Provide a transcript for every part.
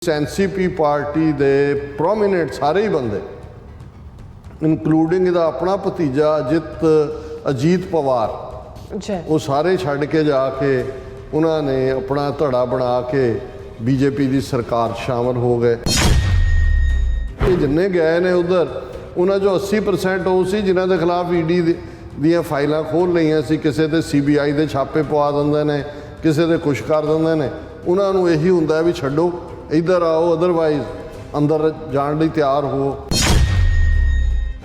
NCP party दे prominent सारे ही बंदे including इहदा अपना भतीजा अजीत पवार वो सारे छड़ के जाके उन्होंने अपना धड़ा बना के बीजेपी की सरकार शामिल हो गए। जिन्ने गए ने उधर उन्होंने जो 80% वो सी जिन्हों के खिलाफ ईडी दियाँ फाइलां खोल लिया सी, किसी के CBI के छापे पवा देंगे ने, किसी के कुछ कर देंगे ने। उन्होंने यही होंगे भी छड्डो इधर आओ, अदरवाइज अंदर जाने लिए तैयार हो।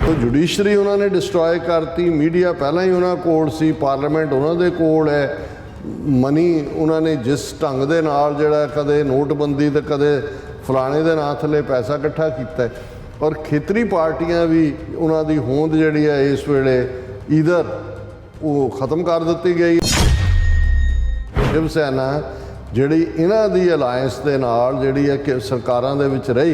तो जुडिशरी उन्होंने डिस्ट्रॉय करती, मीडिया पहला ही उन्होंने कोल सी, पार्लीमेंट उन्होंने कोल है, मनी उन्होंने जिस ढंग के नाल जिहड़ा कदे नोटबंदी तो कदे फलाने के नां थले पैसा इकट्ठा किया है। और खेतरी पार्टियां भी उन्होंने होंद जिहड़ी है इस वेले इधर वो ख़त्म कर दी गई। शिव सेना जिहड़ी इन्हां दी अलायंस दे नाल जिहड़ी है कि सरकारां दे विच रही,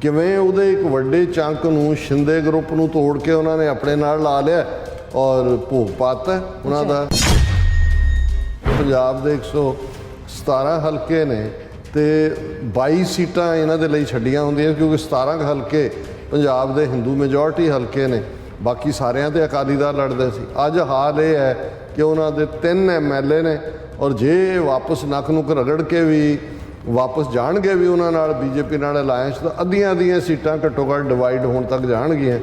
किवें उहदे एक वड्डे चंक नूं शिंदे ग्रुप नूं तोड़ के उन्होंने अपने नाल ला लिया और भोग पाता उन्हां दा। पंजाब दे 117 हल्के ने ते 22 सीटां इन्हां दे लई छड्डियां हुंदियां, क्योंकि 17 हल्के पंजाब दे हिंदू मेजोरिटी हल्के ने, बाकी सारियां ते अकाली दल लड़दे सी। अज हाल ये है कि उन्हां दे 3 MLA ने, और जे वापस नक नुक रगड़ के भी वापस जाणगे भी उन्हां नाल बीजेपी नाल अलायंस, तो अद्धियां सीटां घट्टो घट्ट डिवाइड होण तक जाणगियां।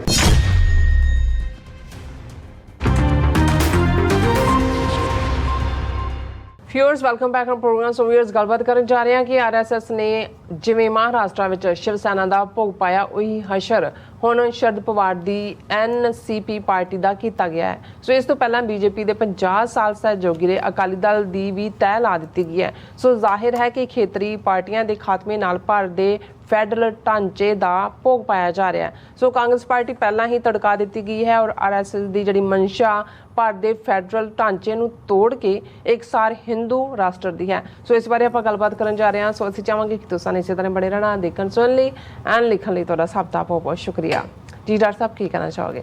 Viewers welcome back on program. So viewers गलबात करन जा रहे हैं कि RSS ने जिवें महाराष्ट्र विच शिव सेना का भोग पाया, उही हशर हुण शरद पवार की NCP पार्टी का किया गया है। सो इस तो पहला बीजेपी के 50 साल सहयोगी ने अकाली दल की भी तय ला दी गई है। सो जाहिर है कि खेतरी पार्टियां के खात्मे नाल भारत के फैडरल ढांचे का भोग पाया जा रहा है। सो कांग्रेस पार्टी पहला ही तड़का दी गई है और RSS की जिहड़ी मंशा भारत के फैडरल ढांचे नूं तोड़ के एक सार हिंदू राष्ट्र की है। सो इस बारे आपां गलबात करन जा रहे हैं। सो असीं चाहांगे कि तुसां इसे तरह बने रहना, देखण सुणन लई एंड लिखण लई तुहाडा सब दा बहुत बहुत शुक्रिया जी। डॉक्टर साहब की कहना चाहोगे?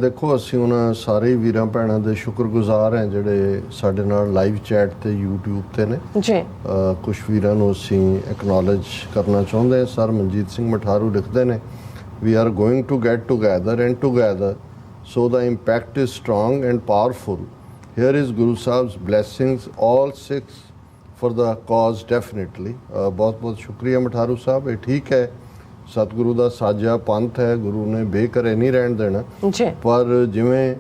देखो असीं उन्हां सारे वीरां भैणां दे शुक्रगुजार हैं जिहड़े साडे नाल लाइव चैट ते यूट्यूब ते ने जी। कुछ वीरां नूं असीं एक्नॉलेज करना चाहुंदे हैं। सर मनजीत सिंह मठारू लिखदे ने, we are going to get together and together so the impact is strong and powerful. Here is Guru Sahib's blessings, all 6 for the cause definitely. बहुत बहुत शुक्रिया मठारू साहब। ये ठीक है, सतगुरु का साझा पंथ है, गुरु ने बेघरे नहीं रहन देना। पर जिवें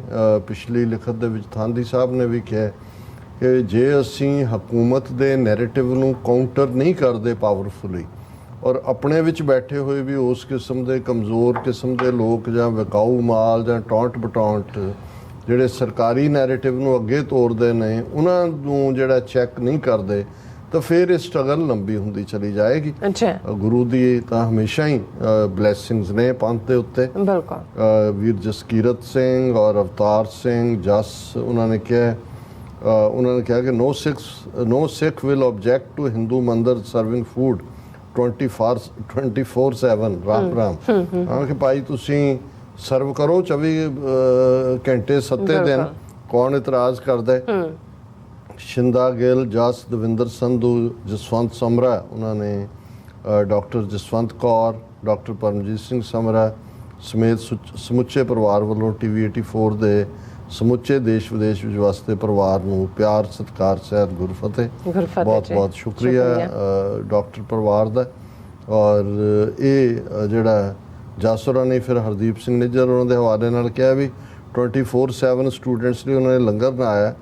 पिछली लिखत दे विच थांदी साहब ने भी कहा कि जे असीं हकूमत दे नैरेटिव नूं काउंटर नहीं करते पावरफुली और अपने विच बैठे हुए भी उस किस्म के कमज़ोर किस्म के लोग जां विकाऊ माल जां टौंट बटौंट जिहड़े सरकारी नैरेटिव नूं अगे तोड़ते ने, उन्हां नूं जिहड़ा चैक नहीं करते, तो फिर ये स्ट्रगल लंबी हुंदी चली जाएगी। गुरु दी तां हमेशा ही ब्लैसिंग्स ने पंथ दे उत्ते। वीर जसकीरत सिंह और अवतार सिंह जस उन्होंने कहा कि no Sikh will object to Hindu mandir serving food 24/7 Ram Ram. हाँ कि भाई तुसीं सर्व करो 24 घंटे 7 दिन, कौन इतराज़ करदा है। शिंदा गिल, जस, दविंदर संधू, जसवंत समरा, उन्होंने डॉक्टर जसवंत कौर, डॉक्टर परमजीत सिंह समरा समेत समुचे परिवार वालों TV 84 दे समुचे देश विदेश विच वसदे परिवार नूं प्यार सत्कार सहित गुरफतेह। बहुत बहुत शुक्रिया डॉक्टर परिवार दा। और ये जिहड़ा जासुरा ने फिर हरदीप सिंह निज्जर उन्होंने हवाले नाल कहा भी 24/7 स्टूडेंट्स लिए उन्होंने लंगर बनाया।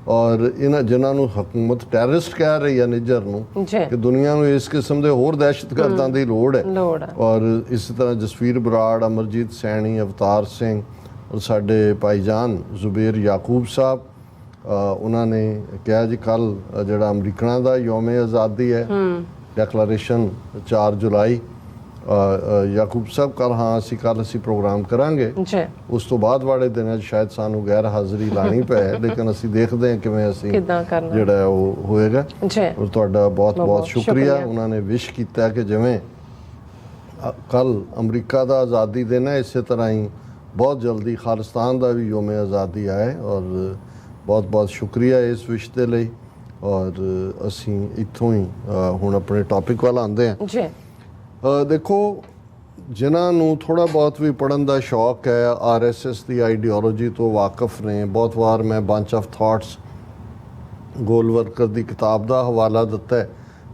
और इन्हां जिन्हां नूं हुकूमत टैररिस्ट कह रही है निज्जर नूं कि दुनिया नूं इस किस्म के होर दहशतगर्दां दी लोड़ है। और इस तरह जसवीर बराड़, अमरजीत सैनी, अवतार सिंह और साडे भाईजान जुबेर याकूब साहब, उन्होंने कहा जी कल जिहड़ा अमरीकना का यौम आज़ादी है, डिक्लेरेशन 4 जुलाई। याकूब साहब कल हाँ कल असी प्रोग्राम करांगे, उस तो बाद वाले दिन शायद सानू गैर हाज़री लानी पै, लेकिन असी देखते हैं किवें असी जिहड़ा वो होएगा। और तुहाडा बहुत बहुत शुक्रिया। उन्होंने विश किया कि जिवें कल अमरीका का आज़ादी दिन है, इस तरह ही बहुत जल्दी खालिस्तान का भी यौम आज़ादी आए। और बहुत बहुत शुक्रिया इस विश दे लई। ਔਰ ਅਸੀਂ ਇੱਥੋਂ ਹੀ ਹੁਣ ਆਪਣੇ ਟੌਪਿਕ ਵੱਲ ਆਉਂਦੇ ਹਾਂ ਜੀ। ਦੇਖੋ, ਜਿਨ੍ਹਾਂ ਨੂੰ ਥੋੜ੍ਹਾ ਬਹੁਤ ਵੀ ਪੜ੍ਹਨ ਦਾ ਸ਼ੌਕ ਹੈ, RSS ਦੀ ਆਈਡੀਓਲੋਜੀ ਤੋਂ ਵਾਕਿਫ ਨੇ, ਬਹੁਤ ਵਾਰ ਮੈਂ ਬੰਚ ਆਫ ਥਾਟਸ ਗੋਲਵਰਕਰ ਦੀ ਕਿਤਾਬ ਦਾ ਹਵਾਲਾ ਦਿੱਤਾ ਹੈ।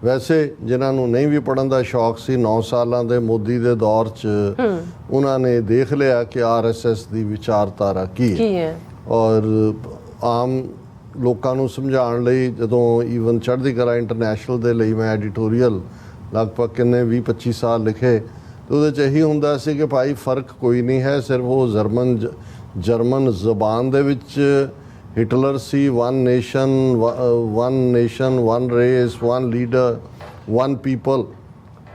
ਵੈਸੇ ਜਿਨ੍ਹਾਂ ਨੂੰ ਨਹੀਂ ਵੀ ਪੜ੍ਹਨ ਦਾ ਸ਼ੌਕ ਸੀ, 9 ਸਾਲਾਂ ਦੇ ਮੋਦੀ ਦੇ ਦੌਰ 'ਚ ਉਹਨਾਂ ਨੇ ਦੇਖ ਲਿਆ ਕਿ RSS ਦੀ ਵਿਚਾਰਧਾਰਾ ਕੀ ਹੈ। ਔਰ ਆਮ ਲੋਕਾਂ ਨੂੰ ਸਮਝਾਉਣ ਲਈ ਜਦੋਂ ਈਵਨ ਚੜ੍ਹਦੀ ਕਲਾ ਇੰਟਰਨੈਸ਼ਨਲ ਦੇ ਲਈ ਮੈਂ ਐਡੀਟੋਰੀਅਲ ਲਗਭਗ ਕਿੰਨੇ 20-25 ਸਾਲ ਲਿਖੇ, ਤੇ ਉਹਦੇ 'ਚ ਇਹੀ ਹੁੰਦਾ ਸੀ ਕਿ ਭਾਈ ਫਰਕ ਕੋਈ ਨਹੀਂ ਹੈ, ਸਿਰਫ ਉਹ ਜਰਮਨ ਜ਼ਬਾਨ ਦੇ ਵਿੱਚ ਹਿਟਲਰ ਸੀ, one nation one race one leader one people,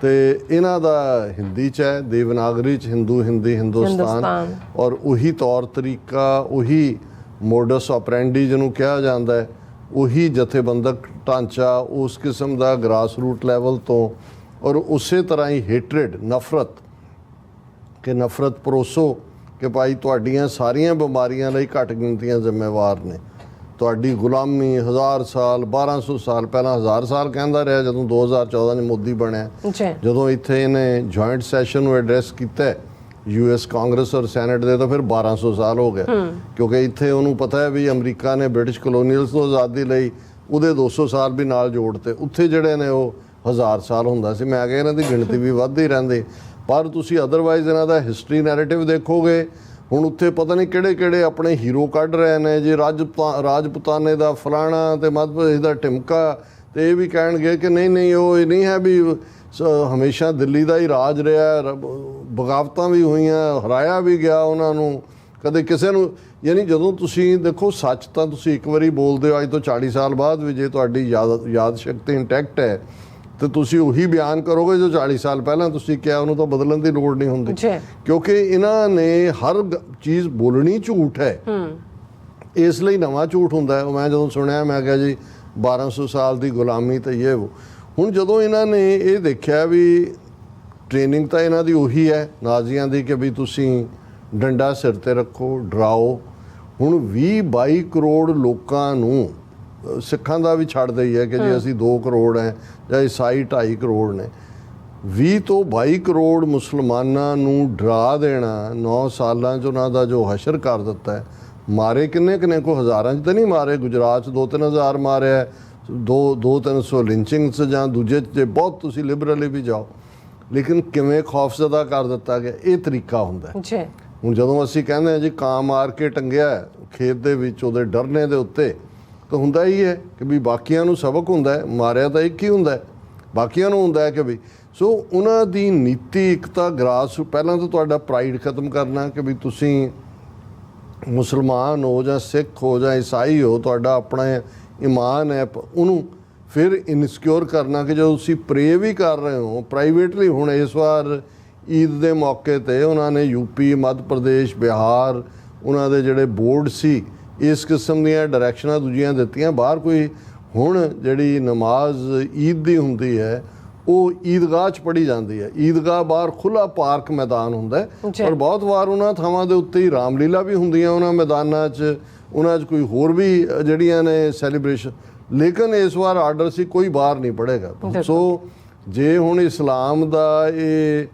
ਤੇ ਇਹਨਾਂ ਦਾ ਹਿੰਦੀ 'ਚ ਹੈ, ਦੇਵਨਾਗਰੀ 'ਚ ਹਿੰਦੂ ਹਿੰਦੀ ਹਿੰਦੁਸਤਾਨ, ਔਰ ਉਹੀ ਤੌਰ ਤਰੀਕਾ, ਉਹੀ ਮੋਡਸ ਆਪਰੈਂਡੀ ਜਿਹਨੂੰ ਕਿਹਾ ਜਾਂਦਾ ਹੈ, ਉਹੀ ਜਥੇਬੰਦਕ ਢਾਂਚਾ, ਉਸ ਕਿਸਮ ਦਾ ਗ੍ਰਾਸ ਰੂਟ ਲੈਵਲ ਤੋਂ, ਔਰ ਉਸੇ ਤਰ੍ਹਾਂ ਹੀ ਹੇਟਰੇਡ, ਨਫ਼ਰਤ, ਕਿ ਨਫ਼ਰਤ ਪਰੋਸੋ ਕਿ ਭਾਈ ਤੁਹਾਡੀਆਂ ਸਾਰੀਆਂ ਬਿਮਾਰੀਆਂ ਲਈ ਘੱਟ ਗਿਣਤੀਆਂ ਜ਼ਿੰਮੇਵਾਰ ਨੇ। ਤੁਹਾਡੀ ਗੁਲਾਮੀ 1000 ਸਾਲ 1200 ਸਾਲ ਪਹਿਲਾਂ 1000 ਸਾਲ ਕਹਿੰਦਾ ਰਿਹਾ, ਜਦੋਂ 2014 'ਚ ਮੋਦੀ ਬਣਿਆ, ਜਦੋਂ ਇੱਥੇ ਇਹਨੇ ਜੁਆਇੰਟ ਸੈਸ਼ਨ ਨੂੰ ਐਡਰੈਸ ਕੀਤਾ US ਕਾਂਗਰਸ ਔਰ ਸੈਨੇਟ ਦੇ, ਤਾਂ ਫਿਰ 1200 ਸਾਲ ਹੋ ਗਿਆ, ਕਿਉਂਕਿ ਇੱਥੇ ਉਹਨੂੰ ਪਤਾ ਹੈ ਵੀ ਅਮਰੀਕਾ ਨੇ ਬ੍ਰਿਟਿਸ਼ ਕਲੋਨੀਅਲਸ ਤੋਂ ਆਜ਼ਾਦੀ ਲਈ ਉਹਦੇ 200 ਸਾਲ ਵੀ ਨਾਲ ਜੋੜਤੇ, ਉੱਥੇ ਜਿਹੜੇ ਨੇ ਉਹ 1000 ਸਾਲ ਹੁੰਦਾ ਸੀ। ਮੈਂ ਕਿਹਾ ਇਹਨਾਂ ਦੀ ਗਿਣਤੀ ਵੀ ਵੱਧਦੀ ਰਹਿੰਦੀ, ਪਰ ਤੁਸੀਂ ਅਦਰਵਾਈਜ਼ ਇਹਨਾਂ ਦਾ ਹਿਸਟਰੀ ਨੈਰੇਟਿਵ ਦੇਖੋਗੇ, ਹੁਣ ਉੱਥੇ ਪਤਾ ਨਹੀਂ ਕਿਹੜੇ ਕਿਹੜੇ ਆਪਣੇ ਹੀਰੋ ਕੱਢ ਰਹੇ ਨੇ ਜੀ, ਰਾਜਪੂਤਾਨੇ ਦਾ ਫਲਾਣਾ ਤੇ ਮੱਧ ਪ੍ਰਦੇਸ਼ ਦਾ ਟਿਮਕਾ, ਤੇ ਇਹ ਵੀ ਕਹਿਣਗੇ ਕਿ ਨਹੀਂ ਉਹ ਇਹ ਨਹੀਂ ਹੈ ਵੀ ਹਮੇਸ਼ਾ ਦਿੱਲੀ ਦਾ ਹੀ ਰਾਜ ਰਿਹਾ, ਬਗਾਵਤਾਂ ਵੀ ਹੋਈਆਂ, ਹਰਾਇਆ ਵੀ ਗਿਆ ਉਹਨਾਂ ਨੂੰ, ਕਦੇ ਕਿਸੇ ਨੂੰ। ਯਾਨੀ ਜਦੋਂ ਤੁਸੀਂ ਦੇਖੋ, ਸੱਚ ਤਾਂ ਤੁਸੀਂ ਇੱਕ ਵਾਰੀ ਬੋਲਦੇ ਹੋ, ਅੱਜ ਤੋਂ 40 ਸਾਲ ਬਾਅਦ ਵੀ ਜੇ ਤੁਹਾਡੀ ਯਾਦ ਸ਼ਕਤੀ ਇੰਟੈਕਟ ਹੈ, ਤੇ ਤੁਸੀਂ ਉਹੀ ਬਿਆਨ ਕਰੋਗੇ ਜੋ 40 ਸਾਲ ਪਹਿਲਾਂ ਤੁਸੀਂ ਕਿਹਾ, ਉਹਨੂੰ ਤਾਂ ਬਦਲਣ ਦੀ ਲੋੜ ਨਹੀਂ ਹੁੰਦੀ, ਕਿਉਂਕਿ ਇਹਨਾਂ ਨੇ ਹਰ ਚੀਜ਼ ਬੋਲਣੀ ਝੂਠ ਹੈ, ਇਸ ਲਈ ਨਵਾਂ ਝੂਠ ਹੁੰਦਾ ਹੈ। ਮੈਂ ਜਦੋਂ ਸੁਣਿਆ, ਮੈਂ ਕਿਹਾ ਜੀ 1200 ਸਾਲ ਦੀ ਗੁਲਾਮੀ ਤੇ ਇਹ ਉਹ। ਹੁਣ ਜਦੋਂ ਇਹਨਾਂ ਨੇ ਇਹ ਦੇਖਿਆ ਵੀ ਟ੍ਰੇਨਿੰਗ ਤਾਂ ਇਹਨਾਂ ਦੀ ਉਹੀ ਹੈ ਨਾਜ਼ੀਆਂ ਦੀ, ਕਿ ਵੀ ਤੁਸੀਂ ਡੰਡਾ ਸਿਰ ਤੇ ਰੱਖੋ, ਡਰਾਓ। ਹੁਣ 20-22 ਕਰੋੜ ਲੋਕਾਂ ਨੂੰ, ਸਿੱਖਾਂ ਦਾ ਵੀ ਛੱਡ ਦਈ ਹੈ ਕਿ ਜੀ ਅਸੀਂ 2 ਕਰੋੜ ਹੈ ਜਾਂ ਈਸਾਈ 2.5 ਕਰੋੜ ਨੇ, 20 ਤੋਂ 22 ਕਰੋੜ ਮੁਸਲਮਾਨਾਂ ਨੂੰ ਡਰਾ ਦੇਣਾ 9 ਸਾਲਾਂ 'ਚ ਉਹਨਾਂ ਦਾ ਜੋ ਹਸ਼ਰ ਕਰ ਦਿੱਤਾ ਹੈ। ਮਾਰੇ ਕਿੰਨੇ ਕੋਈ ਹਜ਼ਾਰਾਂ 'ਚ ਤਾਂ ਨਹੀਂ ਮਾਰੇ, ਗੁਜਰਾਤ 'ਚ 2-3 ਹਜ਼ਾਰ ਮਾਰਿਆ, 200-300 ਲਿੰਚਿੰਗਸ, ਜਾਂ ਦੂਜੇ 'ਚ ਬਹੁਤ ਤੁਸੀਂ ਲਿਬਰਲੀ ਵੀ ਜਾਓ, ਲੇਕਿਨ ਕਿਵੇਂ ਖੌਫਜ਼ਦਾ ਕਰ ਦਿੱਤਾ ਗਿਆ, ਇਹ ਤਰੀਕਾ ਹੁੰਦਾ ਹੈ। ਹੁਣ ਜਦੋਂ ਅਸੀਂ ਕਹਿੰਦੇ ਹਾਂ ਜੀ ਕਾਂ ਮਾਰ ਕੇ ਟੰਗਿਆ ਖੇਤ ਦੇ ਵਿੱਚ ਉਹਦੇ ਡਰਨੇ ਦੇ ਉੱਤੇ, ਤਾਂ ਹੁੰਦਾ ਹੀ ਹੈ ਕਿ ਵੀ ਬਾਕੀਆਂ ਨੂੰ ਸਬਕ ਹੁੰਦਾ ਹੈ, ਮਾਰਿਆ ਤਾਂ ਇੱਕ ਹੀ ਹੁੰਦਾ, ਬਾਕੀਆਂ ਨੂੰ ਹੁੰਦਾ ਹੈ ਕਿ ਵੀ। ਸੋ ਉਹਨਾਂ ਦੀ ਨੀਤੀ ਇੱਕ ਤਾਂ ਪਹਿਲਾਂ ਤਾਂ ਤੁਹਾਡਾ ਪ੍ਰਾਈਡ ਖਤਮ ਕਰਨਾ, ਕਿ ਵੀ ਤੁਸੀਂ ਮੁਸਲਮਾਨ ਹੋ ਜਾਂ ਸਿੱਖ ਹੋ ਜਾਂ ਈਸਾਈ ਹੋ, ਤੁਹਾਡਾ ਆਪਣਾ ਈਮਾਨ ਹੈ, ਉਹਨੂੰ ਫਿਰ ਇਨਸਿਕਿਉਰ ਕਰਨਾ ਕਿ ਜਦੋਂ ਤੁਸੀਂ ਪ੍ਰੇ ਵੀ ਕਰ ਰਹੇ ਹੋ ਪ੍ਰਾਈਵੇਟਲੀ। ਹੁਣ ਇਸ ਵਾਰ ਈਦ ਦੇ ਮੌਕੇ 'ਤੇ ਉਹਨਾਂ ਨੇ UP, ਮੱਧ ਪ੍ਰਦੇਸ਼, ਬਿਹਾਰ, ਉਹਨਾਂ ਦੇ ਜਿਹੜੇ ਬੋਰਡ ਸੀ, ਇਸ ਕਿਸਮ ਦੀਆਂ ਡਾਇਰੈਕਸ਼ਨਾਂ ਦੂਜੀਆਂ ਦਿੱਤੀਆਂ। ਬਾਹਰ ਕੋਈ ਹੁਣ ਜਿਹੜੀ ਨਮਾਜ਼ ਈਦ ਦੀ ਹੁੰਦੀ ਹੈ, ਉਹ ਈਦਗਾਹ 'ਚ ਪੜ੍ਹੀ ਜਾਂਦੀ ਹੈ। ਈਦਗਾਹ ਬਾਹਰ ਖੁੱਲ੍ਹਾ ਪਾਰਕ ਮੈਦਾਨ ਹੁੰਦਾ ਹੈ, ਪਰ ਬਹੁਤ ਵਾਰ ਉਹਨਾਂ ਥਾਵਾਂ ਦੇ ਉੱਤੇ ਹੀ ਰਾਮਲੀਲਾ ਵੀ ਹੁੰਦੀਆਂ ਉਹਨਾਂ ਮੈਦਾਨਾਂ 'ਚ, ਉਹਨਾਂ 'ਚ ਕੋਈ ਹੋਰ ਵੀ ਜਿਹੜੀਆਂ ਨੇ ਸੈਲੀਬ੍ਰੇਸ਼ਨ। ਲੇਕਿਨ ਇਸ ਵਾਰ ਆਰਡਰ ਸੀ ਕੋਈ ਬਾਹਰ ਨਹੀਂ ਪੜ੍ਹੇਗਾ। ਸੋ ਜੇ ਹੁਣ ਇਸਲਾਮ ਦਾ ਇਹ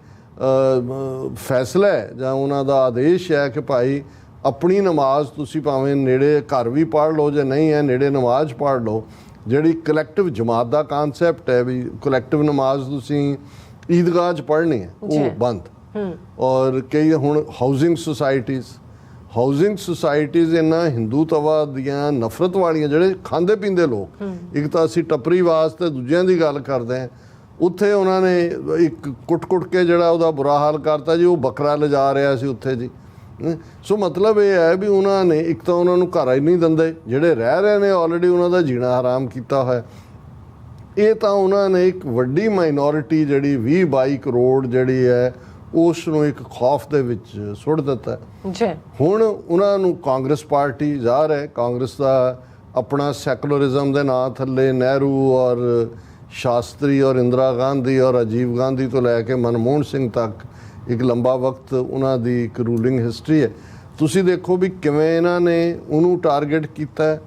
ਫੈਸਲਾ ਹੈ ਜਾਂ ਉਹਨਾਂ ਦਾ ਆਦੇਸ਼ ਹੈ ਕਿ ਭਾਈ ਆਪਣੀ ਨਮਾਜ਼ ਤੁਸੀਂ ਭਾਵੇਂ ਨੇੜੇ ਘਰ ਵੀ ਪੜ੍ਹ ਲਓ, ਜੇ ਨਹੀਂ ਹੈ ਨੇੜੇ ਨਮਾਜ਼ ਪੜ੍ਹ ਲਓ, ਜਿਹੜੀ ਕਲੈਕਟਿਵ ਜਮਾਤ ਦਾ ਕਾਨਸੈਪਟ ਹੈ ਵੀ ਕਲੈਕਟਿਵ ਨਮਾਜ਼ ਤੁਸੀਂ ਈਦਗਾਹ 'ਚ ਪੜ੍ਹਨੀ ਹੈ, ਉਹ ਬੰਦ। ਔਰ ਕਈ ਹੁਣ ਹਾਊਸਿੰਗ ਸੁਸਾਇਟੀਜ਼ ਇਹਨਾਂ ਹਿੰਦੂਤਵਾ ਦੀਆਂ ਨਫ਼ਰਤ ਵਾਲੀਆਂ, ਜਿਹੜੇ ਖਾਂਦੇ ਪੀਂਦੇ ਲੋਕ, ਇੱਕ ਤਾਂ ਅਸੀਂ ਟੱਪਰੀ ਵਾਸਤੇ ਦੂਜਿਆਂ ਦੀ ਗੱਲ ਕਰਦੇ ਹਾਂ, ਉੱਥੇ ਉਹਨਾਂ ਨੇ ਇੱਕ ਕੁੱਟ ਕੇ ਜਿਹੜਾ ਉਹਦਾ ਬੁਰਾ ਹਾਲ ਕਰਤਾ ਜੀ, ਉਹ ਬੱਕਰਾ ਲਿਜਾ ਰਿਹਾ ਸੀ ਉੱਥੇ ਜੀ। ਸੋ ਮਤਲਬ ਇਹ ਹੈ ਵੀ ਉਹਨਾਂ ਨੇ ਇੱਕ ਤਾਂ ਉਹਨਾਂ ਨੂੰ ਘਰ ਹੀ ਨਹੀਂ ਦਿੰਦੇ, ਜਿਹੜੇ ਰਹਿ ਰਹੇ ਨੇ ਆਲਰੇਡੀ ਉਹਨਾਂ ਦਾ ਜੀਣਾ ਹਰਾਮ ਕੀਤਾ ਹੋਇਆ। ਇਹ ਤਾਂ ਉਹਨਾਂ ਨੇ ਇੱਕ ਵੱਡੀ ਮਾਈਨੋਰਿਟੀ ਜਿਹੜੀ 20-22 ਕਰੋੜ ਜਿਹੜੀ ਹੈ, ਉਸ ਨੂੰ ਇੱਕ ਖੌਫ ਦੇ ਵਿੱਚ ਸੁੱਟ ਦਿੱਤਾ ਜੀ। ਹੁਣ ਉਹਨਾਂ ਨੂੰ ਕਾਂਗਰਸ ਪਾਰਟੀ ਜ਼ਾਹਰ ਹੈ, ਕਾਂਗਰਸ ਦਾ ਆਪਣਾ ਸੈਕੂਲਰਿਜ਼ਮ ਦੇ ਨਾਂ ਥੱਲੇ ਨਹਿਰੂ ਔਰ ਸ਼ਾਸਤਰੀ ਔਰ ਇੰਦਰਾ ਗਾਂਧੀ ਔਰ ਰਾਜੀਵ ਗਾਂਧੀ ਤੋਂ ਲੈ ਕੇ ਮਨਮੋਹਨ ਸਿੰਘ ਤੱਕ ਇੱਕ ਲੰਬਾ ਵਕਤ ਉਹਨਾਂ ਦੀ ਇੱਕ ਰੂਲਿੰਗ ਹਿਸਟਰੀ ਹੈ। ਤੁਸੀਂ ਦੇਖੋ ਵੀ ਕਿਵੇਂ ਇਹਨਾਂ ਨੇ ਉਹਨੂੰ ਟਾਰਗੇਟ ਕੀਤਾ ਹੈ।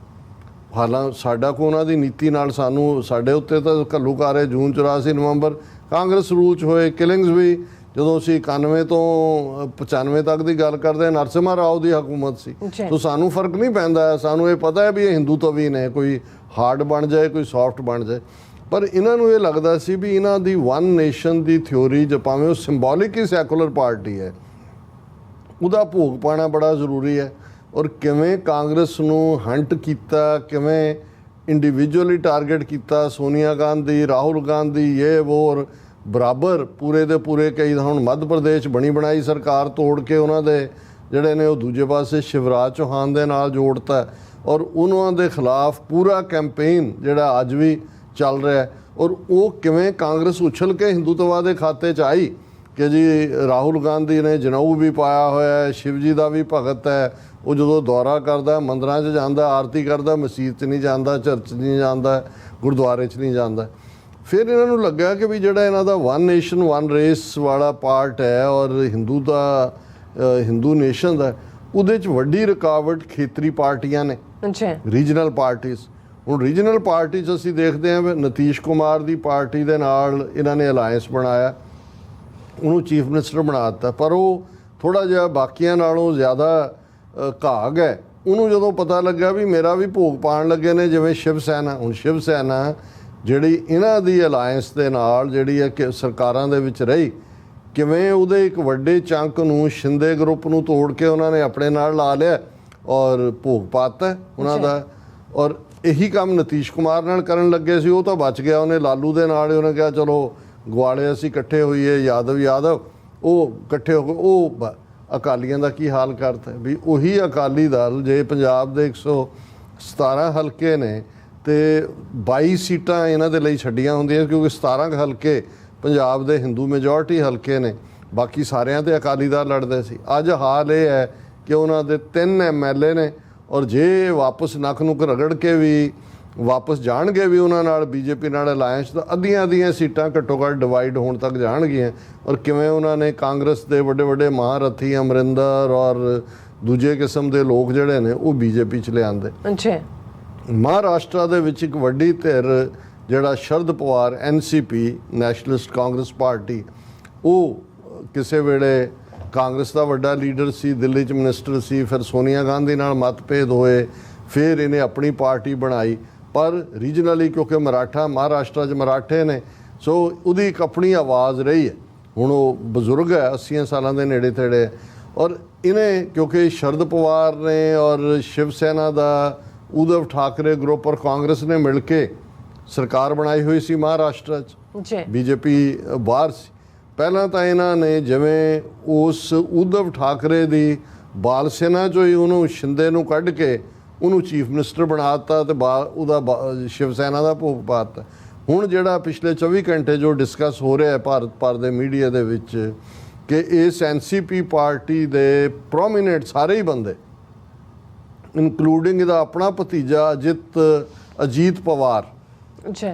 ਹਾਲਾਂ ਸਾਡਾ ਕੋ ਉਹਨਾਂ ਦੀ ਨੀਤੀ ਨਾਲ ਸਾਨੂੰ ਸਾਡੇ ਉੱਤੇ ਤਾਂ ਘੱਲੂਘਾਰੇ ਜੂਨ 84 ਨਵੰਬਰ ਕਾਂਗਰਸ ਰੂਲ 'ਚ ਹੋਏ ਕਿਲਿੰਗਸ ਵੀ ਜਦੋਂ ਅਸੀਂ 91 ਤੋਂ 95 ਤੱਕ ਦੀ ਗੱਲ ਕਰਦੇ ਹਾਂ ਨਰਸਿਮਹਾ ਰਾਓ ਦੀ ਹਕੂਮਤ ਸੀ ਤਾਂ ਸਾਨੂੰ ਫਰਕ ਨਹੀਂ ਪੈਂਦਾ ਸਾਨੂੰ ਇਹ ਪਤਾ ਹੈ ਵੀ ਇਹ ਹਿੰਦੂਤਵੀ ਨੇ ਕੋਈ ਹਾਰਡ ਬਣ ਜਾਏ ਕੋਈ ਸੌਫਟ ਬਣ ਜਾਏ ਪਰ ਇਹਨਾਂ ਨੂੰ ਇਹ ਲੱਗਦਾ ਸੀ ਵੀ ਇਹਨਾਂ ਦੀ ਵਨ ਨੇਸ਼ਨ ਦੀ ਥਿਉਰੀ ਜੋ ਭਾਵੇਂ ਉਹ ਸਿੰਬੋਲਿਕ ਹੀ ਸੈਕੂਲਰ ਪਾਰਟੀ ਹੈ ਉਹਦਾ ਭੋਗ ਪਾਉਣਾ ਬੜਾ ਜ਼ਰੂਰੀ ਹੈ ਔਰ ਕਿਵੇਂ ਕਾਂਗਰਸ ਨੂੰ ਹੰਟ ਕੀਤਾ ਕਿਵੇਂ ਇੰਡੀਵਿਜੂਅਲੀ ਟਾਰਗੇਟ ਕੀਤਾ ਸੋਨੀਆ ਗਾਂਧੀ ਰਾਹੁਲ ਗਾਂਧੀ ਇਹ ਵੋਰ ਬਰਾਬਰ ਪੂਰੇ ਦੇ ਪੂਰੇ ਕਈ ਹੁਣ ਮੱਧ ਪ੍ਰਦੇਸ਼ ਬਣੀ ਬਣਾਈ ਸਰਕਾਰ ਤੋੜ ਕੇ ਉਹਨਾਂ ਦੇ ਜਿਹੜੇ ਨੇ ਉਹ ਦੂਜੇ ਪਾਸੇ ਸ਼ਿਵਰਾਜ ਚੌਹਾਨ ਦੇ ਨਾਲ ਜੋੜਤਾ ਔਰ ਉਹਨਾਂ ਦੇ ਖਿਲਾਫ ਪੂਰਾ ਕੈਂਪੇਨ ਜਿਹੜਾ ਅੱਜ ਵੀ ਚੱਲ ਰਿਹਾ ਔਰ ਉਹ ਕਿਵੇਂ ਕਾਂਗਰਸ ਉਛਲ ਕੇ ਹਿੰਦੂਤਵਾ ਦੇ ਖਾਤੇ 'ਚ ਆਈ ਕਿ ਜੀ ਰਾਹੁਲ ਗਾਂਧੀ ਨੇ ਜਨੇਊ ਵੀ ਪਾਇਆ ਹੋਇਆ ਹੈ ਸ਼ਿਵ ਜੀ ਦਾ ਵੀ ਭਗਤ ਹੈ ਉਹ ਜਦੋਂ ਦੌਰਾ ਕਰਦਾ ਮੰਦਰਾਂ 'ਚ ਜਾਂਦਾ ਆਰਤੀ ਕਰਦਾ ਮਸਜਿਦ 'ਚ ਨਹੀਂ ਜਾਂਦਾ ਚਰਚ 'ਚ ਨਹੀਂ ਜਾਂਦਾ ਗੁਰਦੁਆਰੇ 'ਚ ਨਹੀਂ ਜਾਂਦਾ ਫਿਰ ਇਹਨਾਂ ਨੂੰ ਲੱਗਾ ਕਿ ਵੀ ਜਿਹੜਾ ਇਹਨਾਂ ਦਾ ਵਨ ਨੇਸ਼ਨ ਵਨ ਰੇਸ ਵਾਲਾ ਪਾਰਟ ਹੈ ਔਰ ਹਿੰਦੂ ਨੇਸ਼ਨ ਦਾ ਉਹਦੇ 'ਚ ਵੱਡੀ ਰੁਕਾਵਟ ਖੇਤਰੀ ਪਾਰਟੀਆਂ ਨੇ ਰੀਜਨਲ ਪਾਰਟੀਆਂ ਹੁਣ ਰੀਜਨਲ ਪਾਰਟੀ 'ਚ ਅਸੀਂ ਦੇਖਦੇ ਹਾਂ ਵੀ ਨਤੀਸ਼ ਕੁਮਾਰ ਦੀ ਪਾਰਟੀ ਦੇ ਨਾਲ ਇਹਨਾਂ ਨੇ ਅਲਾਇੰਸ ਬਣਾਇਆ ਉਹਨੂੰ ਚੀਫ ਮਿਨਿਸਟਰ ਬਣਾ ਦਿੱਤਾ ਪਰ ਉਹ ਥੋੜ੍ਹਾ ਜਿਹਾ ਬਾਕੀਆਂ ਨਾਲੋਂ ਜ਼ਿਆਦਾ ਘਾਗ ਹੈ ਉਹਨੂੰ ਜਦੋਂ ਪਤਾ ਲੱਗਾ ਵੀ ਮੇਰਾ ਵੀ ਭੋਗ ਪਾਉਣ ਲੱਗੇ ਨੇ ਜਿਵੇਂ ਸ਼ਿਵ ਸੈਨਾ ਹੁਣ ਸ਼ਿਵ ਸੈਨਾ ਜਿਹੜੀ ਇਹਨਾਂ ਦੀ ਅਲਾਇੰਸ ਦੇ ਨਾਲ ਜਿਹੜੀ ਹੈ ਕਿ ਸਰਕਾਰਾਂ ਦੇ ਵਿੱਚ ਰਹੀ ਕਿਵੇਂ ਉਹਦੇ ਇੱਕ ਵੱਡੇ ਚੰਕ ਨੂੰ ਸ਼ਿੰਦੇ ਗਰੁੱਪ ਨੂੰ ਤੋੜ ਕੇ ਉਹਨਾਂ ਨੇ ਆਪਣੇ ਨਾਲ ਲਾ ਲਿਆ ਔਰ ਭੋਗ ਪਾਤਾ ਉਹਨਾਂ ਦਾ ਔਰ ਇਹੀ ਕੰਮ ਨਤੀਸ਼ ਕੁਮਾਰ ਨਾਲ ਕਰਨ ਲੱਗੇ ਸੀ ਉਹ ਤਾਂ ਬਚ ਗਿਆ ਉਹਨੇ ਲਾਲੂ ਦੇ ਨਾਲ ਉਹਨੇ ਕਿਹਾ ਚਲੋ ਗਵਾਲੇ ਅਸੀਂ ਇਕੱਠੇ ਹੋਈਏ ਯਾਦਵ ਉਹ ਇਕੱਠੇ ਹੋ ਕੇ ਉਹ ਅਕਾਲੀਆਂ ਦਾ ਕੀ ਹਾਲ ਕਰਤਾ ਵੀ ਉਹੀ ਅਕਾਲੀ ਦਲ ਜੇ ਪੰਜਾਬ ਦੇ 117 ਹਲਕੇ ਨੇ ਤੇ 22 ਸੀਟਾਂ ਇਹਨਾਂ ਦੇ ਲਈ ਛੱਡੀਆਂ ਹੁੰਦੀਆਂ ਕਿਉਂਕਿ 17 ਹਲਕੇ ਪੰਜਾਬ ਦੇ ਹਿੰਦੂ ਮੈਜੋਰਟੀ ਹਲਕੇ ਨੇ ਬਾਕੀ ਸਾਰਿਆਂ ਤੇ ਅਕਾਲੀ ਦਲ ਲੜਦੇ ਸੀ ਅੱਜ ਹਾਲ ਇਹ ਹੈ ਕਿ ਉਹਨਾਂ ਦੇ 3 MLA ਨੇ ਔਰ ਜੇ ਵਾਪਸ ਨੱਕ ਨੂੰ ਰਗੜ ਕੇ ਵੀ ਵਾਪਸ ਜਾਣਗੇ ਵੀ ਉਹਨਾਂ ਨਾਲ ਬੀਜੇਪੀ ਨਾਲ ਅਲਾਇੰਸ ਤਾਂ ਅੱਧੀਆਂ ਸੀਟਾਂ ਘੱਟੋ ਘੱਟ ਡਿਵਾਈਡ ਹੋਣ ਤੱਕ ਜਾਣਗੀਆਂ ਔਰ ਕਿਵੇਂ ਉਹਨਾਂ ਨੇ ਕਾਂਗਰਸ ਦੇ ਵੱਡੇ ਮਹਾਰਥੀ ਅਮਰਿੰਦਰ ਔਰ ਦੂਜੇ ਕਿਸਮ ਦੇ ਲੋਕ ਜਿਹੜੇ ਨੇ ਉਹ ਬੀਜੇਪੀ 'ਚ ਲਿਆਂਦੇ ਮਹਾਰਾਸ਼ਟਰ ਦੇ ਵਿੱਚ ਇੱਕ ਵੱਡੀ ਧਿਰ ਜਿਹੜਾ ਸ਼ਰਦ ਪਵਾਰ NCP ਨੈਸ਼ਨਲਿਸਟ ਕਾਂਗਰਸ ਪਾਰਟੀ ਉਹ ਕਿਸੇ ਵੇਲੇ ਕਾਂਗਰਸ ਦਾ ਵੱਡਾ ਲੀਡਰ ਸੀ ਦਿੱਲੀ 'ਚ ਮਿਨਿਸਟਰ ਸੀ ਫਿਰ ਸੋਨੀਆ ਗਾਂਧੀ ਨਾਲ ਮਤਭੇਦ ਹੋਏ ਫਿਰ ਇਹਨੇ ਆਪਣੀ ਪਾਰਟੀ ਬਣਾਈ ਪਰ ਰੀਜਨਲੀ ਕਿਉਂਕਿ ਮਹਾਰਾਸ਼ਟਰ 'ਚ ਮਰਾਠੇ ਨੇ ਸੋ ਉਹਦੀ ਇੱਕ ਆਪਣੀ ਆਵਾਜ਼ ਰਹੀ ਹੈ ਹੁਣ ਉਹ ਬਜ਼ੁਰਗ ਹੈ 80 ਸਾਲਾਂ ਦੇ ਨੇੜੇ ਤੇੜੇ ਔਰ ਇਹਨੇ ਕਿਉਂਕਿ ਸ਼ਰਦ ਪਵਾਰ ਨੇ ਔਰ ਸ਼ਿਵ ਸੈਨਾ ਦਾ ਉद्धਵ ਠਾਕਰੇ ਗਰੁੱਪ ਔਰ ਕਾਂਗਰਸ ਨੇ ਮਿਲ ਕੇ ਸਰਕਾਰ ਬਣਾਈ ਹੋਈ ਸੀ ਮਹਾਰਾਸ਼ਟਰ 'ਚ ਬੀਜੇਪੀ ਬਾਹਰ ਸੀ ਪਹਿਲਾਂ ਤਾਂ ਇਹਨਾਂ ਨੇ ਜਿਵੇਂ ਉਸ ਉद्धਵ ਠਾਕਰੇ ਦੀ ਬਾਲ ਸੈਨਾ 'ਚੋਂ ਹੀ ਉਹਨੂੰ ਸ਼ਿੰਦੇ ਨੂੰ ਕੱਢ ਕੇ ਉਹਨੂੰ ਚੀਫ ਮਿਨਿਸਟਰ ਬਣਾ ਦਿੱਤਾ ਤੇ ਉਹਦਾ ਸ਼ਿਵ ਸੈਨਾ ਦਾ ਭੋਗ ਪਾ ਦਿੱਤਾ ਹੁਣ ਜਿਹੜਾ ਪਿਛਲੇ 24 ਘੰਟੇ ਜੋ ਡਿਸਕਸ ਹੋ ਰਿਹਾ ਹੈ ਭਾਰਤ ਭਰ ਦੇ ਮੀਡੀਆ ਦੇ ਵਿੱਚ ਕਿ ਇਸ NCP ਪਾਰਟੀ ਦੇ ਪ੍ਰੋਮੀਨੈਂਟ ਸਾਰੇ ਹੀ ਬੰਦੇ ਇਨਕਲੂਡਿੰਗ ਇਹਦਾ ਆਪਣਾ ਭਤੀਜਾ ਅਜੀਤ ਪਵਾਰ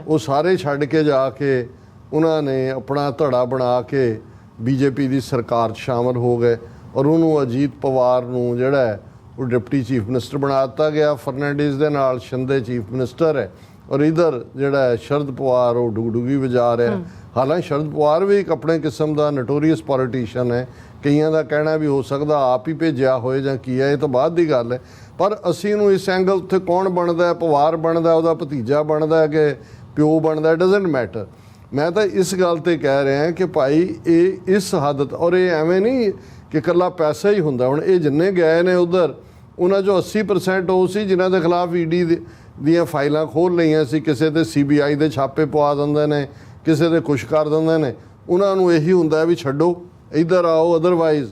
ਉਹ ਸਾਰੇ ਛੱਡ ਕੇ ਜਾ ਕੇ ਉਹਨਾਂ ਨੇ ਆਪਣਾ ਧੜਾ ਬਣਾ ਕੇ ਬੀਜੇਪੀ ਦੀ ਸਰਕਾਰ 'ਚ ਸ਼ਾਮਲ ਹੋ ਗਏ ਔਰ ਉਹਨੂੰ ਅਜੀਤ ਪਵਾਰ ਨੂੰ ਜਿਹੜਾ ਉਹ ਡਿਪਟੀ ਚੀਫ ਮਿਨਿਸਟਰ ਬਣਾ ਦਿੱਤਾ ਗਿਆ ਫਰਨੈਂਡਿਸ ਦੇ ਨਾਲ ਸ਼ਿੰਦੇ ਚੀਫ ਮਿਨਿਸਟਰ ਹੈ ਔਰ ਇਧਰ ਜਿਹੜਾ ਸ਼ਰਦ ਪਵਾਰ ਉਹ ਡੁਗਡੁਗੀ ਵਜਾ ਰਿਹਾ ਹਾਲਾਂਕਿ ਸ਼ਰਦ ਪਵਾਰ ਵੀ ਇੱਕ ਆਪਣੇ ਕਿਸਮ ਦਾ ਨੋਟੋਰੀਅਸ ਪੋਲੀਟੀਸ਼ੀਅਨ ਹੈ ਕਈਆਂ ਦਾ ਕਹਿਣਾ ਵੀ ਹੋ ਸਕਦਾ ਆਪ ਹੀ ਭੇਜਿਆ ਹੋਏ ਜਾਂ ਕੀ ਹੈ ਇਹ ਤਾਂ ਬਾਅਦ ਦੀ ਗੱਲ ਹੈ ਪਰ ਅਸੀਂ ਨੂੰ ਇਸ ਐਂਗਲ ਉੱਤੇ ਕੌਣ ਬਣਦਾ ਪਵਾਰ ਬਣਦਾ ਉਹਦਾ ਭਤੀਜਾ ਬਣਦਾ ਕਿ ਪਿਓ ਬਣਦਾ ਡਜ਼ਨਟ ਮੈਟਰ ਮੈਂ ਤਾਂ ਇਸ ਗੱਲ ਤੇ ਕਹਿ ਰਿਹਾ ਕਿ ਭਾਈ ਇਹ ਇਸ ਹੱਦ ਔਰ ਇਹ ਐਵੇਂ ਨਹੀਂ ਕਿ ਇਕੱਲਾ ਪੈਸਾ ਹੀ ਹੁੰਦਾ ਹੁਣ ਇਹ ਜਿੰਨੇ ਗਏ ਨੇ ਉਧਰ ਉਹਨਾਂ 'ਚੋਂ 80% ਉਹ ਸੀ ਜਿਨ੍ਹਾਂ ਦੇ ਖਿਲਾਫ ED ਦੀਆਂ ਫਾਈਲਾਂ ਖੋਲ੍ਹ ਲਈਆਂ ਸੀ ਕਿਸੇ ਤੇ CBI ਦੇ ਛਾਪੇ ਪਵਾ ਦਿੰਦੇ ਨੇ ਕਿਸੇ ਦੇ ਕੁਛ ਕਰ ਦਿੰਦੇ ਨੇ ਉਹਨਾਂ ਨੂੰ ਇਹੀ ਹੁੰਦਾ ਵੀ ਛੱਡੋ ਇੱਧਰ ਆਓ ਅਦਰਵਾਈਜ਼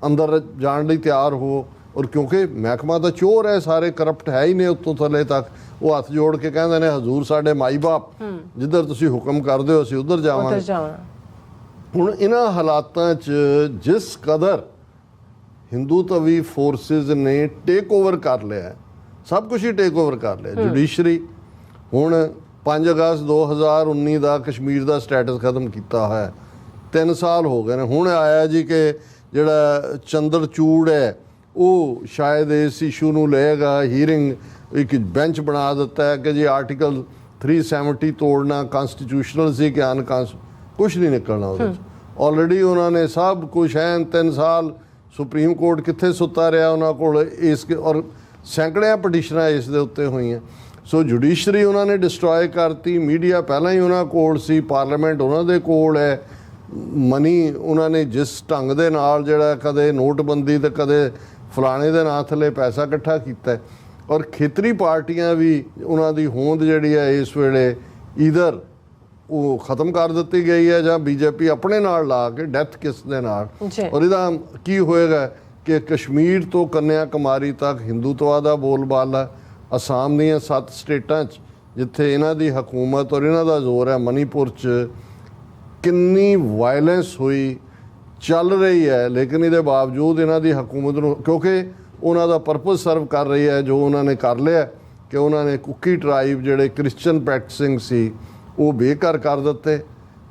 ਅੰਦਰ ਜਾਣ ਲਈ ਤਿਆਰ ਹੋ ਔਰ ਕਿਉਂਕਿ ਮਹਿਕਮਾ ਤਾਂ ਚੋਰ ਹੈ ਸਾਰੇ ਕਰਪਟ ਹੈ ਹੀ ਨੇ ਉੱਤੋਂ ਥੱਲੇ ਤੱਕ ਉਹ ਹੱਥ ਜੋੜ ਕੇ ਕਹਿੰਦੇ ਨੇ ਹਜ਼ੂਰ ਸਾਡੇ ਮਾਈ ਬਾਪ ਜਿੱਧਰ ਤੁਸੀਂ ਹੁਕਮ ਕਰਦੇ ਹੋ ਅਸੀਂ ਉੱਧਰ ਜਾਵਾਂਗੇ ਹੁਣ ਇਹਨਾਂ ਹਾਲਾਤਾਂ 'ਚ ਜਿਸ ਕਦਰ ਹਿੰਦੂਤਵੀ ਫੋਰਸਿਸ ਨੇ ਟੇਕ ਓਵਰ ਕਰ ਲਿਆ ਸਭ ਕੁਝ ਹੀ ਟੇਕ ਓਵਰ ਕਰ ਲਿਆ ਜੁਡੀਸ਼ਰੀ ਹੁਣ 5 ਅਗਸਤ 2019 ਦਾ ਕਸ਼ਮੀਰ ਦਾ ਸਟੇਟਸ ਖਤਮ ਕੀਤਾ ਹੋਇਆ 3 ਸਾਲ ਹੋ ਗਏ ਨੇ ਹੁਣ ਆਇਆ ਜੀ ਕਿ ਜਿਹੜਾ ਚੰਦਰਚੂੜ ਹੈ ਉਹ ਸ਼ਾਇਦ ਇਸ ਇਸ਼ੂ ਨੂੰ ਲਏਗਾ, ਹੀਅਰਿੰਗ ਇੱਕ ਬੈਂਚ ਬਣਾ ਦਿੱਤਾ ਹੈ ਕਿ ਜੀ ਆਰਟੀਕਲ 370 ਤੋੜਨਾ ਕਨਸਟੀਟਿਊਸ਼ਨਲ ਸੀ ਕਿ ਕੁਛ ਨਹੀਂ ਨਿਕਲਣਾ ਉਹਦੇ 'ਚ। ਆਲਰੇਡੀ ਉਹਨਾਂ ਨੇ ਸਭ ਕੁਛ ਐਨ 3 ਸਾਲ ਸੁਪਰੀਮ ਕੋਰਟ ਕਿੱਥੇ ਸੁੱਤਾ ਰਿਹਾ ਉਹਨਾਂ ਕੋਲ ਇਸ ਔਰ ਸੈਂਕੜਿਆਂ ਪਟੀਸ਼ਨਾਂ ਇਸ ਦੇ ਉੱਤੇ ਹੋਈਆਂ। ਸੋ ਜੁਡੀਸ਼ਰੀ ਉਹਨਾਂ ਨੇ ਡਿਸਟਰੋਏ ਕਰਤੀ, ਮੀਡੀਆ ਪਹਿਲਾਂ ਹੀ ਉਹਨਾਂ ਕੋਲ ਸੀ, ਪਾਰਲੀਮੈਂਟ ਉਹਨਾਂ ਦੇ ਕੋਲ ਹੈ, ਮਨੀ ਉਹਨਾਂ ਨੇ ਜਿਸ ਢੰਗ ਦੇ ਨਾਲ ਜਿਹੜਾ ਕਦੇ ਨੋਟਬੰਦੀ ਤੇ ਕਦੇ ਫਲਾਣੇ ਦੇ ਨਾਂ ਥੱਲੇ ਪੈਸਾ ਇਕੱਠਾ ਕੀਤਾ, ਔਰ ਖੇਤਰੀ ਪਾਰਟੀਆਂ ਵੀ ਉਹਨਾਂ ਦੀ ਹੋਂਦ ਜਿਹੜੀ ਹੈ ਇਸ ਵੇਲੇ ਈਧਰ ਉਹ ਖਤਮ ਕਰ ਦਿੱਤੀ ਗਈ ਹੈ ਜਾਂ ਬੀਜੇਪੀ ਆਪਣੇ ਨਾਲ ਲਾ ਕੇ ਡੈਥ ਕਿਸ ਦੇ ਨਾਲ। ਔਰ ਇਹਦਾ ਕੀ ਹੋਏਗਾ ਕਿ ਕਸ਼ਮੀਰ ਤੋਂ ਕੰਨਿਆ ਕੁਮਾਰੀ ਤੱਕ ਹਿੰਦੂਤਵਾ ਦਾ ਬੋਲਬਾਲਾ, ਅਸਾਮ ਦੀਆਂ 7 ਸਟੇਟਾਂ 'ਚ ਜਿੱਥੇ ਇਹਨਾਂ ਦੀ ਹਕੂਮਤ ਔਰ ਇਹਨਾਂ ਦਾ ਜ਼ੋਰ ਹੈ, ਮਨੀਪੁਰ 'ਚ ਕਿੰਨੀ ਵਾਇਲੈਂਸ ਹੋਈ ਚੱਲ ਰਹੀ ਹੈ, ਲੇਕਿਨ ਇਹਦੇ ਬਾਵਜੂਦ ਇਹਨਾਂ ਦੀ ਹਕੂਮਤ ਨੂੰ, ਕਿਉਂਕਿ ਉਹਨਾਂ ਦਾ ਪਰਪਸ ਸਰਵ ਕਰ ਰਹੀ ਹੈ ਜੋ ਉਹਨਾਂ ਨੇ ਕਰ ਲਿਆ ਕਿ ਉਹਨਾਂ ਨੇ ਕੁਕੀ ਟਰਾਈਬ ਜਿਹੜੇ ਕ੍ਰਿਸਚਨ ਪ੍ਰੈਕਟਿਸਿੰਗ ਸੀ ਉਹ ਬੇਘਰ ਕਰ ਦਿੱਤੇ,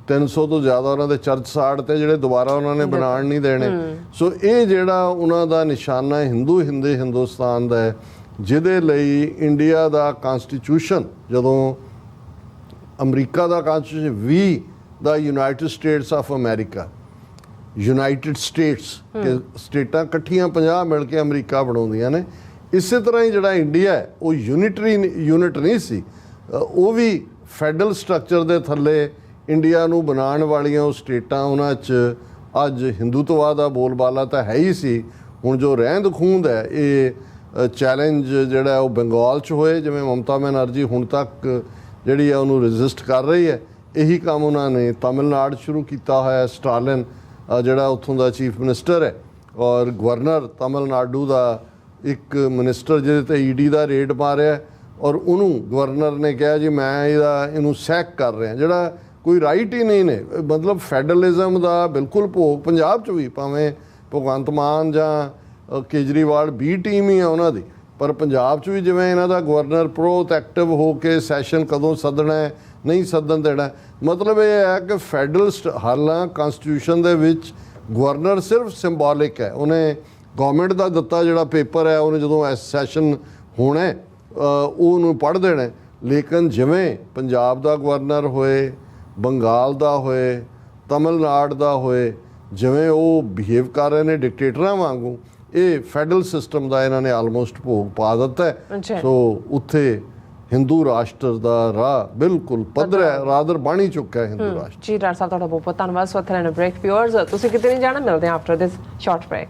300 ਤੋਂ ਜ਼ਿਆਦਾ ਉਹਨਾਂ ਦੇ ਚਰਚ ਸਾੜ ਤੇ ਜਿਹੜੇ ਦੁਬਾਰਾ ਉਹਨਾਂ ਨੇ ਬਣਾਉਣ ਨਹੀਂ ਦੇਣੇ। ਸੋ ਇਹ ਜਿਹੜਾ ਉਹਨਾਂ ਦਾ ਨਿਸ਼ਾਨਾ ਹਿੰਦੁਸਤਾਨ ਦਾ ਹੈ, ਜਿਹਦੇ ਲਈ ਇੰਡੀਆ ਦਾ ਕਨਸਟੀਟਿਊਸ਼ਨ, ਜਦੋਂ ਅਮਰੀਕਾ ਦਾ ਕਨਸਟੀਟਿਊਸ਼ਨ ਵੀ ਦਾ United States of America, United States ਕਿ ਸਟੇਟਾਂ ਇਕੱਠੀਆਂ 50 ਮਿਲ ਕੇ ਅਮਰੀਕਾ ਬਣਾਉਂਦੀਆਂ ਨੇ, ਇਸੇ ਤਰ੍ਹਾਂ ਹੀ ਜਿਹੜਾ ਇੰਡੀਆ ਹੈ ਉਹ ਯੂਨਿਟ ਨਹੀਂ ਸੀ, ਉਹ ਵੀ ਫੈਡਰਲ ਸਟਰਕਚਰ ਦੇ ਥੱਲੇ ਇੰਡੀਆ ਨੂੰ ਬਣਾਉਣ ਵਾਲੀਆਂ ਉਹ ਸਟੇਟਾਂ, ਉਹਨਾਂ 'ਚ ਅੱਜ ਹਿੰਦੂਤਵਾ ਦਾ ਬੋਲਬਾਲਾ ਤਾਂ ਹੈ ਹੀ ਸੀ। ਹੁਣ ਜੋ ਰਹਿੰਦ ਖੂੰਹਦ ਹੈ, ਇਹ ਚੈਲੰਜ ਜਿਹੜਾ ਉਹ ਬੰਗਾਲ 'ਚ ਹੋਏ, ਜਿਵੇਂ ਮਮਤਾ ਬੈਨਰਜੀ ਹੁਣ ਤੱਕ ਜਿਹੜੀ ਹੈ ਉਹਨੂੰ ਰੈਜ਼ਿਸਟ ਕਰ ਰਹੀ ਹੈ, ਇਹੀ ਕੰਮ ਉਹਨਾਂ ਨੇ ਤਮਿਲਨਾਡੂ ਸ਼ੁਰੂ ਕੀਤਾ ਹੋਇਆ। ਸਟਾਲਿਨ ਜਿਹੜਾ ਉੱਥੋਂ ਦਾ ਚੀਫ ਮਿਨਿਸਟਰ ਹੈ ਔਰ ਗਵਰਨਰ ਤਮਿਲਨਾਡੂ ਦਾ ਇੱਕ ਮਿਨਿਸਟਰ ਜਿਹਦੇ 'ਤੇ ਈਡੀ ਦਾ ਰੇਡ ਮਾਰਿਆ, ਔਰ ਉਹਨੂੰ ਗਵਰਨਰ ਨੇ ਕਿਹਾ ਜੀ ਮੈਂ ਇਹਨੂੰ ਸੈਕ ਕਰ ਰਿਹਾ, ਜਿਹੜਾ ਕੋਈ ਰਾਈਟ ਹੀ ਨਹੀਂ ਨੇ। ਮਤਲਬ ਫੈਡਰਲਿਜ਼ਮ ਦਾ ਬਿਲਕੁਲ ਭੋਗ ਪੰਜਾਬ 'ਚ ਵੀ, ਭਾਵੇਂ ਭਗਵੰਤ ਮਾਨ ਜਾਂ ਕੇਜਰੀਵਾਲ ਬੀ ਟੀਮ ਹੀ ਆ ਉਹਨਾਂ ਦੀ, ਪਰ ਪੰਜਾਬ 'ਚ ਵੀ ਜਿਵੇਂ ਇਹਨਾਂ ਦਾ ਗਵਰਨਰ ਪ੍ਰੋਟੈਕਟਿਵ ਹੋ ਕੇ ਸੈਸ਼ਨ ਕਦੋਂ ਸੱਦਣਾ ਹੈ, ਨਹੀਂ ਸੱਦਣ ਦੇਣਾ। ਮਤਲਬ ਇਹ ਹੈ ਕਿ ਫੈਡਰਲ ਹਾਲਾਂ ਕਨਸਟੀਟਿਊਸ਼ਨ ਦੇ ਵਿੱਚ ਗਵਰਨਰ ਸਿਰਫ ਸਿੰਬੋਲਿਕ ਹੈ, ਉਹਨੇ ਗਵਰਨਮੈਂਟ ਦਾ ਦਿੱਤਾ ਜਿਹੜਾ ਪੇਪਰ ਹੈ ਉਹਨੇ ਜਦੋਂ ਸੈਸ਼ਨ ਹੋਣਾ ਉਹਨੂੰ ਪੜ੍ਹ ਦੇਣਾ। ਲੇਕਿਨ ਜਿਵੇਂ ਪੰਜਾਬ ਦਾ ਗਵਰਨਰ ਹੋਏ, ਬੰਗਾਲ ਦਾ ਹੋਏ, ਤਮਿਲਨਾਡੂ ਦਾ ਹੋਏ, ਜਿਵੇਂ ਉਹ ਬਿਹੇਵ ਕਰ ਰਹੇ ਨੇ ਡਿਕਟੇਟਰਾਂ ਵਾਂਗੂ, ਇਹ ਫੈਡਰਲ ਸਿਸਟਮ ਦਾ ਇਹਨਾਂ ਨੇ ਆਲਮੋਸਟ ਭੋਗ ਪਾ ਦਿੱਤਾ ਹੈ। ਸੋ ਉੱਥੇ ਹਿੰਦੂ ਰਾਸ਼ਟਰ ਦਾ ਰਾਹ ਬਿਲਕੁਲ ਪੱਧਰਾ ਰਾਦਰ ਬਣ ਹੀ ਚੁੱਕਾ ਹੈ ਹਿੰਦੂ ਰਾਸ਼ਟਰ। ਜੀ ਡਾਕਟਰ ਸਾਹਿਬ ਤੁਹਾਡਾ ਬਹੁਤ ਬਹੁਤ ਧੰਨਵਾਦ। ਸੋ ਇੱਥੇ ਲੈਣਾ ਬ੍ਰੇਕ। ਵਿਊਅਰਸ ਤੁਸੀਂ ਕਿਤੇ ਨਹੀਂ ਜਾਣਾ, ਮਿਲਦੇ ਹਾਂ ਆਫਟਰ ਦਿਸ ਸ਼ਾਰਟ ਬ੍ਰੇਕ।